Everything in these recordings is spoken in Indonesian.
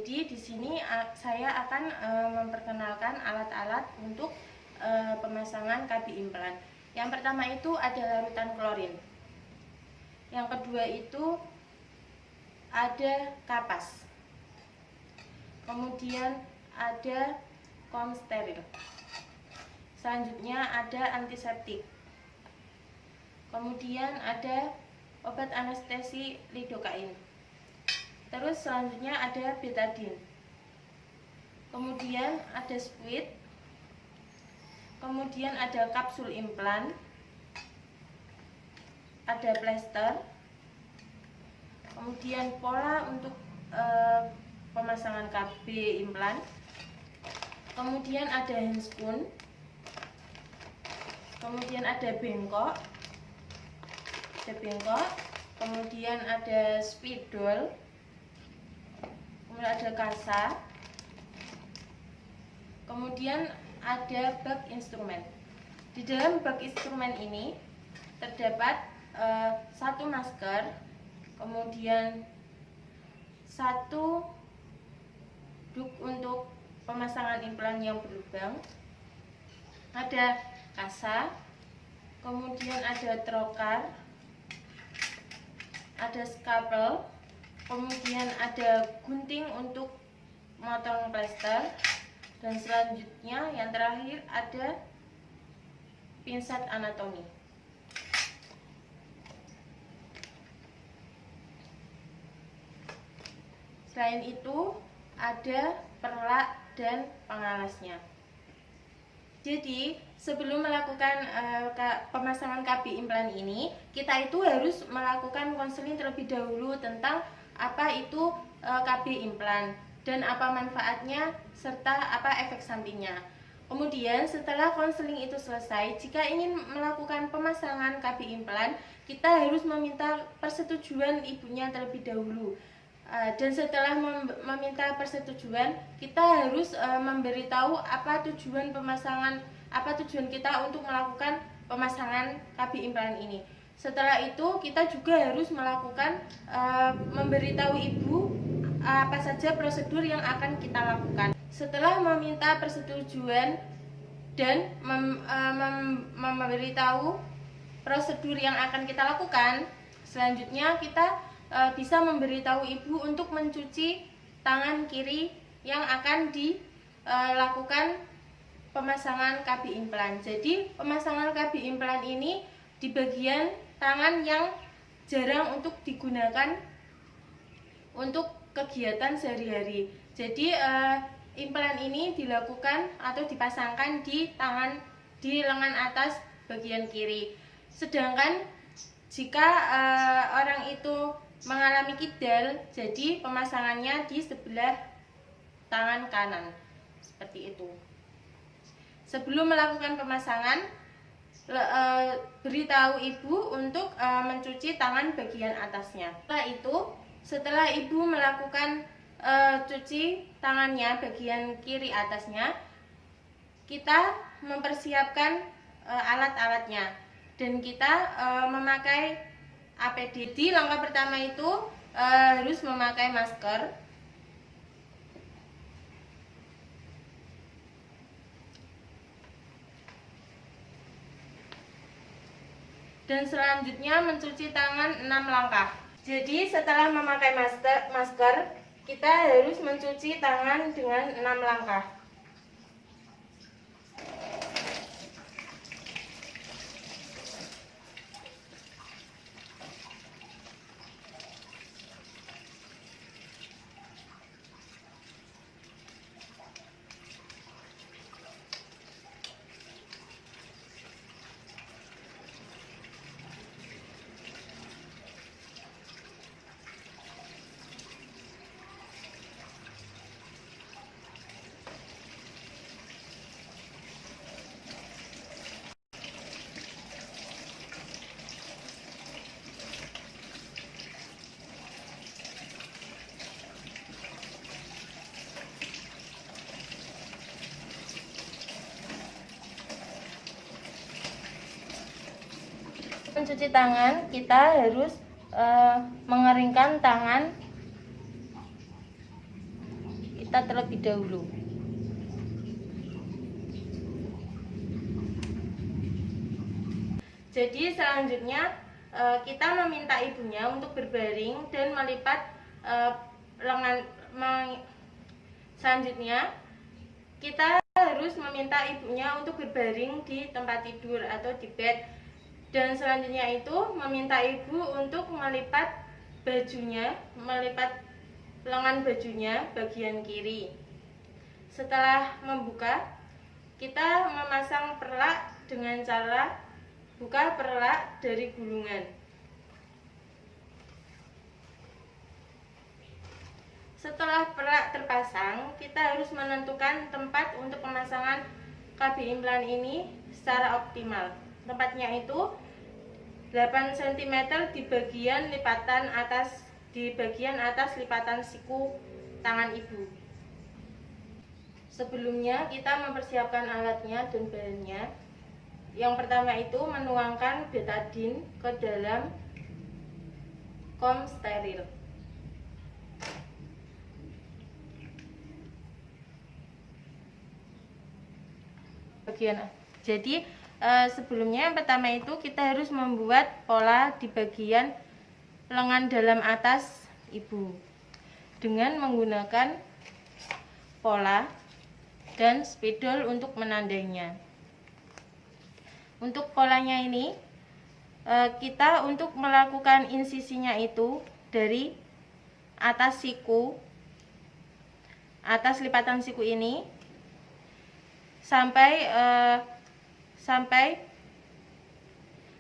Jadi di sini saya akan memperkenalkan alat-alat untuk pemasangan KB implan. Yang pertama itu ada larutan klorin. Yang kedua itu ada kapas. Kemudian ada kom steril. Selanjutnya ada antiseptik. Kemudian ada obat anestesi lidokain. Terus selanjutnya ada betadine. Kemudian ada squid. Kemudian ada kapsul implan. Ada plester. Kemudian pola untuk pemasangan KB implan. Kemudian ada handspoon. Kemudian ada bengkok. Kemudian ada spidol. Kemudian ada kasa. Kemudian ada bag instrumen. Di dalam bag instrumen ini terdapat satu masker, kemudian satu duk untuk pemasangan implan yang berlubang, ada kasa, kemudian ada trokar, ada scalpel, kemudian ada gunting untuk motong plester, dan selanjutnya yang terakhir ada pinset anatomi. Selain itu ada perlak dan pengalasnya. Jadi sebelum melakukan pemasangan KB implan ini, kita itu harus melakukan konseling terlebih dahulu tentang apa itu KB implan dan apa manfaatnya serta apa efek sampingnya. Kemudian setelah konseling itu selesai, jika ingin melakukan pemasangan KB implan, kita harus meminta persetujuan ibunya terlebih dahulu. Dan setelah meminta persetujuan, kita harus memberitahu apa tujuan kita untuk melakukan pemasangan KB implan ini. Setelah itu kita juga harus melakukan memberitahu ibu apa saja prosedur yang akan kita lakukan. Setelah meminta persetujuan dan memberitahu prosedur yang akan kita lakukan, selanjutnya kita bisa memberitahu ibu untuk mencuci tangan kiri yang akan dilakukan pemasangan KB implan. Jadi pemasangan KB implan ini di bagian tangan yang jarang untuk digunakan untuk kegiatan sehari-hari. Jadi implan ini dilakukan atau dipasangkan di lengan atas bagian kiri. Sedangkan jika orang itu mengalami kidal, jadi pemasangannya di sebelah tangan kanan, seperti itu. Sebelum melakukan pemasangan, beritahu ibu untuk mencuci tangan bagian atasnya. Setelah ibu melakukan cuci tangannya bagian kiri atasnya, kita mempersiapkan alat-alatnya dan kita memakai APD. Di langkah pertama itu harus memakai masker. Dan selanjutnya mencuci tangan 6 langkah. Jadi setelah memakai masker, kita harus mencuci tangan dengan 6 langkah. Mencuci tangan, kita harus mengeringkan tangan kita terlebih dahulu. Jadi selanjutnya kita meminta ibunya untuk berbaring dan melipat lengan. Selanjutnya kita harus meminta ibunya untuk berbaring di tempat tidur atau di bed. Dan selanjutnya itu meminta ibu untuk melipat bajunya, melipat lengan bajunya bagian kiri. Setelah membuka, kita memasang perlak dengan cara buka perlak dari gulungan. Setelah perlak terpasang, kita harus menentukan tempat untuk pemasangan KB implan ini secara optimal. Tempatnya itu 8 cm di bagian atas lipatan siku tangan ibu. Sebelumnya kita mempersiapkan alatnya dan bahannya. Yang pertama itu menuangkan betadine ke dalam kom steril. Jadi sebelumnya yang pertama itu kita harus membuat pola di bagian lengan dalam atas ibu dengan menggunakan pola dan spidol untuk menandainya. Untuk polanya ini kita untuk melakukan insisinya itu dari atas siku, atas lipatan siku ini sampai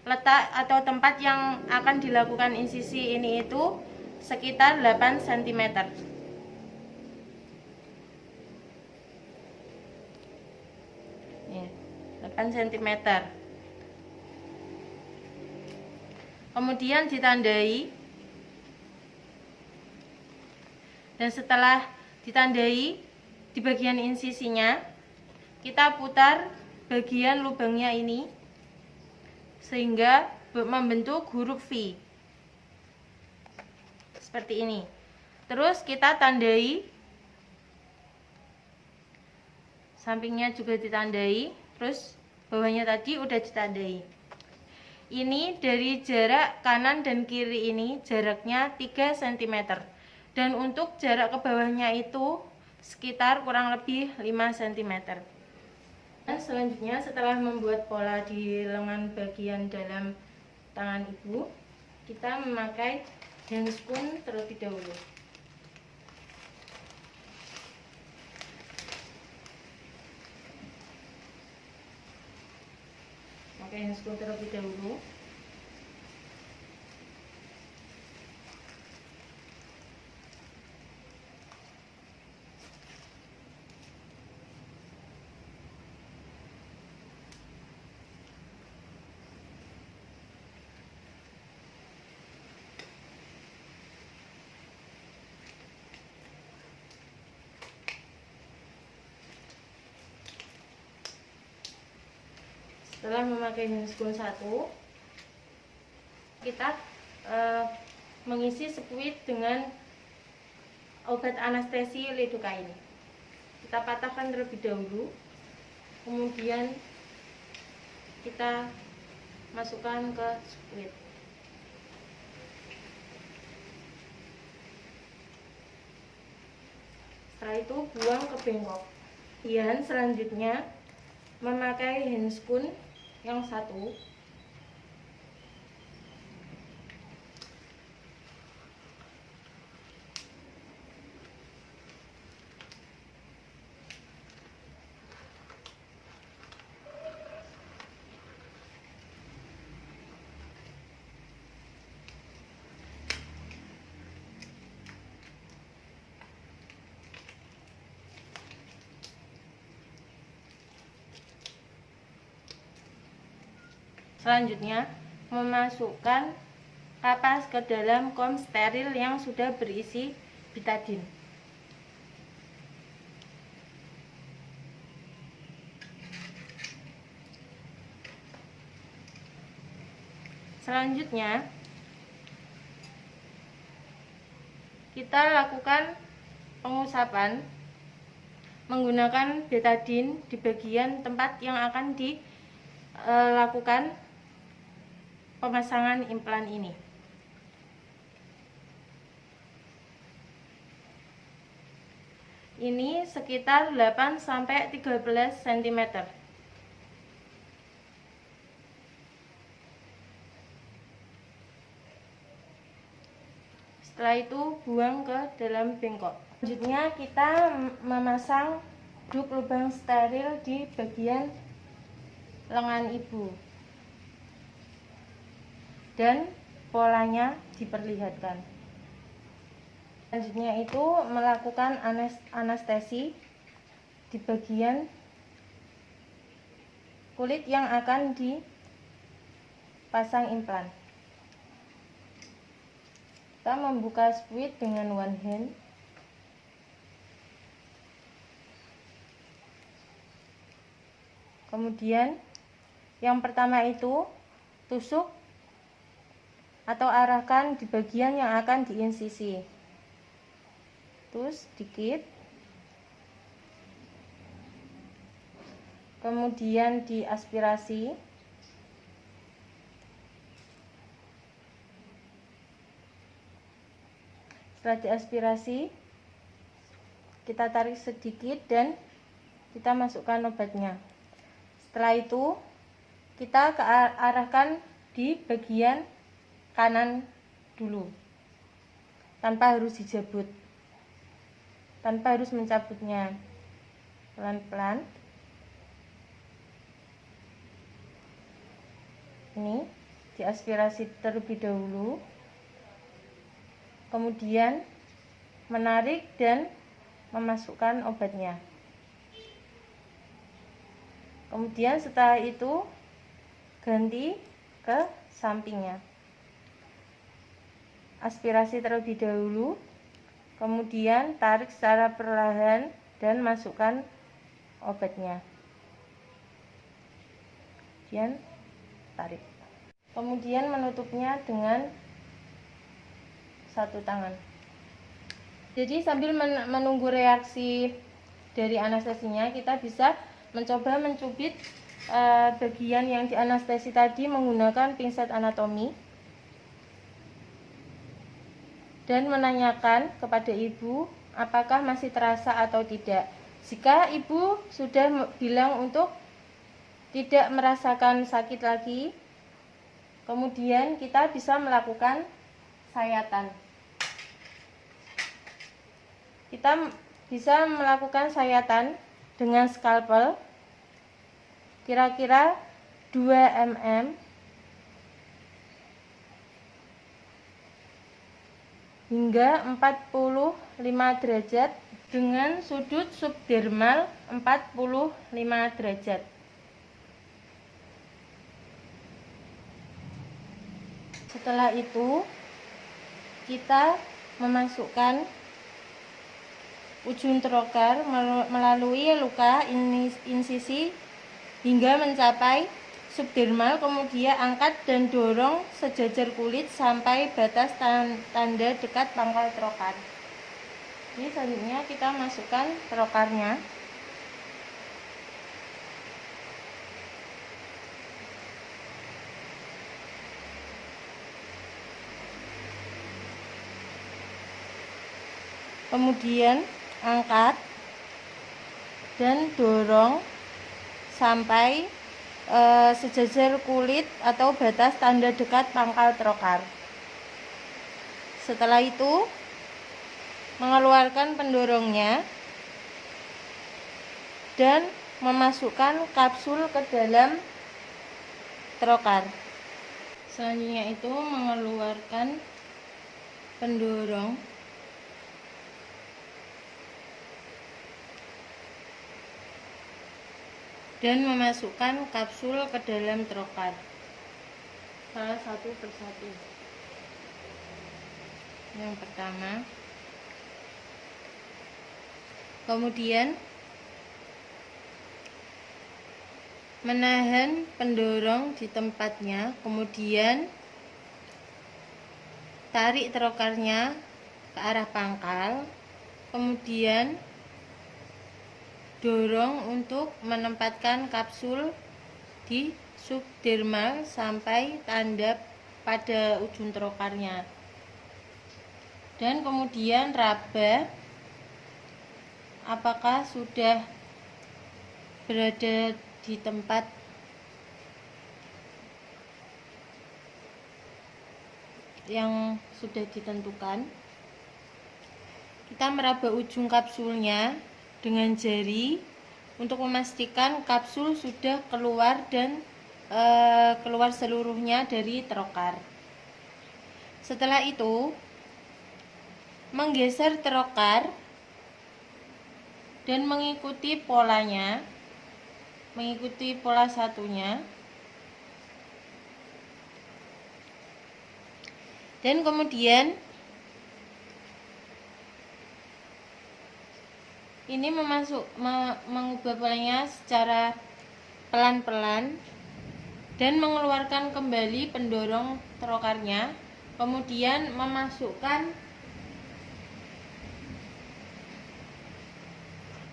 letak atau tempat yang akan dilakukan insisi ini itu sekitar 8 cm. Ya, 8 cm. Kemudian ditandai. Dan setelah ditandai di bagian insisinya, kita putar bagian lubangnya ini sehingga membentuk huruf V seperti ini. Terus kita tandai, sampingnya juga ditandai, terus bawahnya tadi udah ditandai. Ini dari jarak kanan dan kiri ini jaraknya 3 cm, dan untuk jarak ke bawahnya itu sekitar kurang lebih 5 cm. Dan selanjutnya setelah membuat pola di lengan bagian dalam tangan ibu, kita memakai handscoon terlebih dahulu. Pakai handscoon terlebih dahulu. Setelah memakai handscoon 1, kita mengisi sekuit dengan obat anestesi lidocaine. Kita patahkan terlebih dahulu, kemudian kita masukkan ke sekuit. Setelah itu buang ke bengkok. Kemudian selanjutnya memakai handscoon yang 1, selanjutnya memasukkan kapas ke dalam kom steril yang sudah berisi betadine. Selanjutnya kita lakukan pengusapan menggunakan betadine di bagian tempat yang akan dilakukan pemasangan implan ini. Ini sekitar 8-13 cm. Setelah itu buang ke dalam bengkok. Selanjutnya kita memasang duk lubang steril di bagian lengan ibu. Dan polanya diperlihatkan. Selanjutnya itu melakukan anestesi di bagian kulit yang akan dipasang implan. Kita membuka spuit dengan one hand. Kemudian yang pertama itu tusuk atau arahkan di bagian yang akan diinsisi. Terus sedikit. Kemudian diaspirasi. Setelah diaspirasi, kita tarik sedikit dan kita masukkan obatnya. Setelah itu, kita arahkan di bagian kanan dulu, tanpa harus dijabut, tanpa harus mencabutnya. Pelan-pelan. Ini diaspirasi terlebih dahulu. Kemudian menarik dan memasukkan obatnya. Kemudian setelah itu ganti ke sampingnya. Aspirasi terlebih dahulu, kemudian tarik secara perlahan dan masukkan obatnya. Kemudian tarik. Kemudian menutupnya dengan satu tangan. Jadi sambil menunggu reaksi dari anestesinya, kita bisa mencoba mencubit bagian yang dianestesi tadi menggunakan pinset anatomi dan menanyakan kepada ibu apakah masih terasa atau tidak. Jika ibu sudah bilang untuk tidak merasakan sakit lagi, kemudian kita bisa melakukan sayatan. Kita bisa melakukan sayatan dengan skalpel kira-kira 2 mm hingga 45 derajat dengan sudut subdermal 45 derajat. Setelah itu kita memasukkan ujung trokar melalui luka insisi hingga mencapai subdermal, kemudian angkat dan dorong sejajar kulit sampai batas tanda dekat pangkal trokar. Jadi selanjutnya kita masukkan trokarnya. Kemudian angkat dan dorong sampai sejajar kulit atau batas tanda dekat pangkal trokar. Setelah itu mengeluarkan pendorongnya dan memasukkan kapsul ke dalam trokar. Selanjutnya itu mengeluarkan pendorong dan memasukkan kapsul ke dalam trokar salah satu persatu. Yang pertama, kemudian menahan pendorong di tempatnya, kemudian tarik trokarnya ke arah pangkal, kemudian dorong untuk menempatkan kapsul di subdermal sampai tanda pada ujung trokarnya. Dan kemudian raba apakah sudah berada di tempat yang sudah ditentukan. Kita meraba ujung kapsulnya dengan jari untuk memastikan kapsul sudah keluar dan keluar seluruhnya dari trokar. Setelah itu, menggeser trokar dan mengikuti polanya, mengikuti pola satunya. Dan kemudian ini mengubah polanya secara pelan-pelan dan mengeluarkan kembali pendorong trokarnya, kemudian memasukkan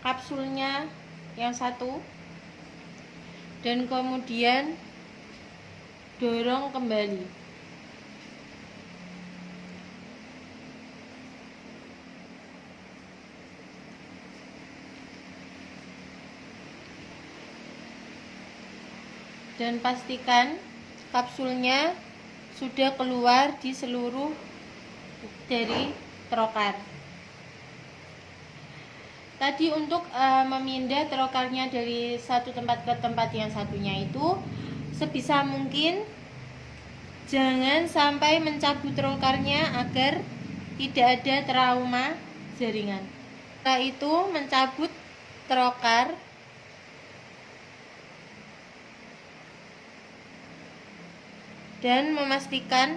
kapsulnya yang satu dan kemudian dorong kembali. Dan pastikan kapsulnya sudah keluar di seluruh dari trokar. Tadi untuk memindah trokarnya dari satu tempat ke tempat yang satunya itu sebisa mungkin jangan sampai mencabut trokarnya agar tidak ada trauma jaringan. Setelah itu mencabut trokar dan memastikan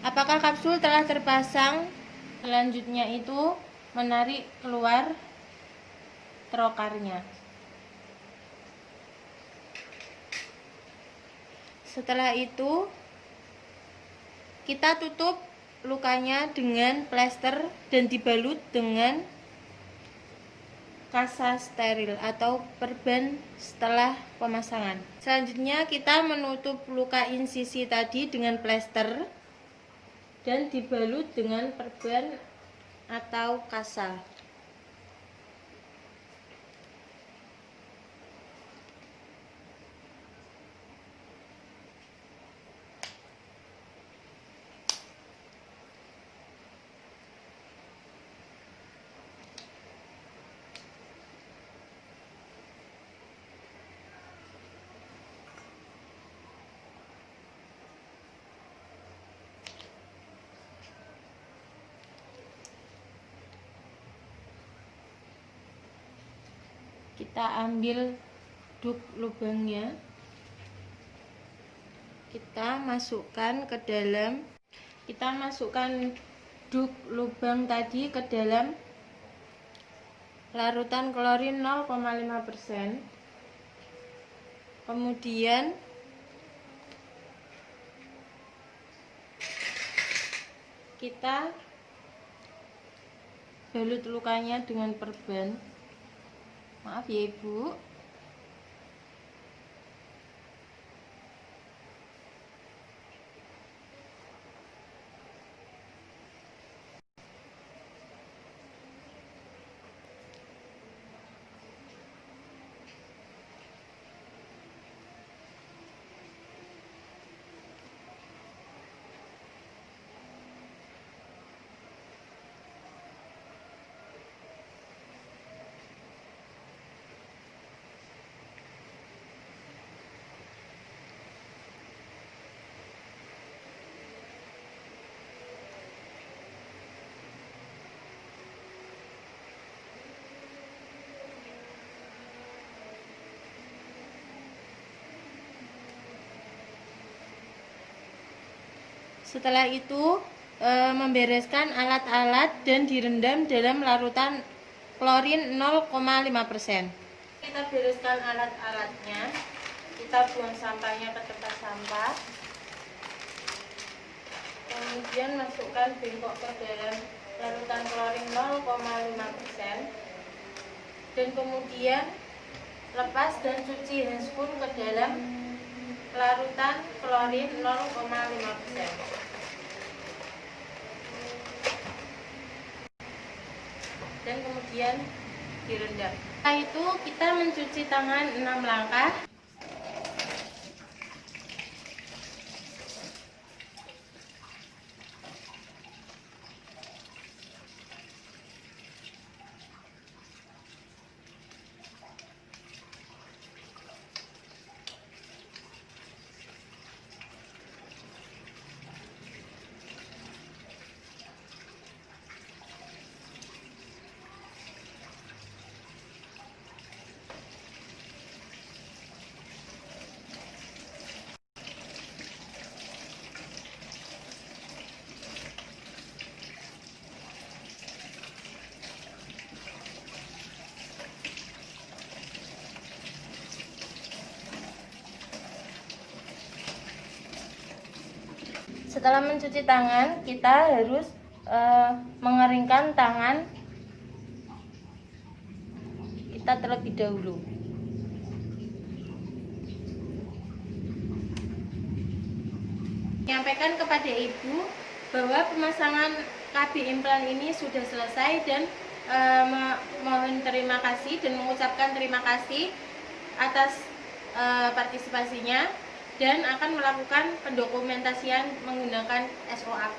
apakah kapsul telah terpasang. Selanjutnya itu menarik keluar trokarnya. Setelah itu kita tutup lukanya dengan plester dan dibalut dengan kasa steril atau perban setelah pemasangan. Selanjutnya kita menutup luka insisi tadi dengan plester dan dibalut dengan perban atau kasa. Kita ambil duk lubangnya, kita masukkan duk lubang tadi ke dalam larutan klorin 0,5%. Kemudian kita balut lukanya dengan perban. Maaf ya Ibu. Setelah itu membereskan alat-alat dan direndam dalam larutan klorin 0,5%. Kita bereskan alat-alatnya, kita buang sampahnya ke tempat sampah, kemudian masukkan bengkok ke dalam larutan klorin 0,5%. dan kemudian lepas dan cuci handscoon ke dalam larutan klorin 0,5%. Dan kemudian direndam. Setelah itu kita mencuci tangan 6 langkah. Setelah mencuci tangan, kita harus mengeringkan tangan kita terlebih dahulu. Menyampaikan kepada ibu bahwa pemasangan KB implan ini sudah selesai dan mohon terima kasih dan mengucapkan terima kasih atas partisipasinya, dan akan melakukan pendokumentasian menggunakan SOAP.